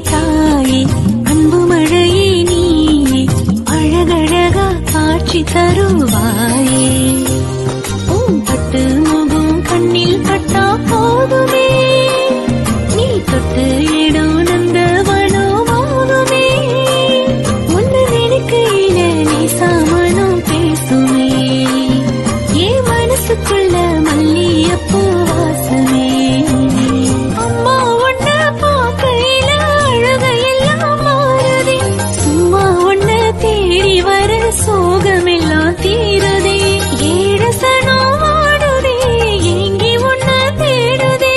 தாயே அன்பு மழையே நீயே அழகழகா காட்சி தருவாயே பட்டு முகம் கண்ணில் பட்டா போதுமே நீ தொட்டு இடம் நந்தவனமாகுமே ஒன்னு நினைக்கையில நீ சாமனும் பேசுமே என் மனசுக்குள்ள மல்லியப்பூ வாசமே அம்மா ஒன்ன பார்க்கையில அழகையெல்லாம் மாறுதே சும்மா ஒன்ன தேடி வர சோகமெல்லாம் தீரதே ஏழசனோ வாடுதே ஏங்கி ஒன்ன தேடுதே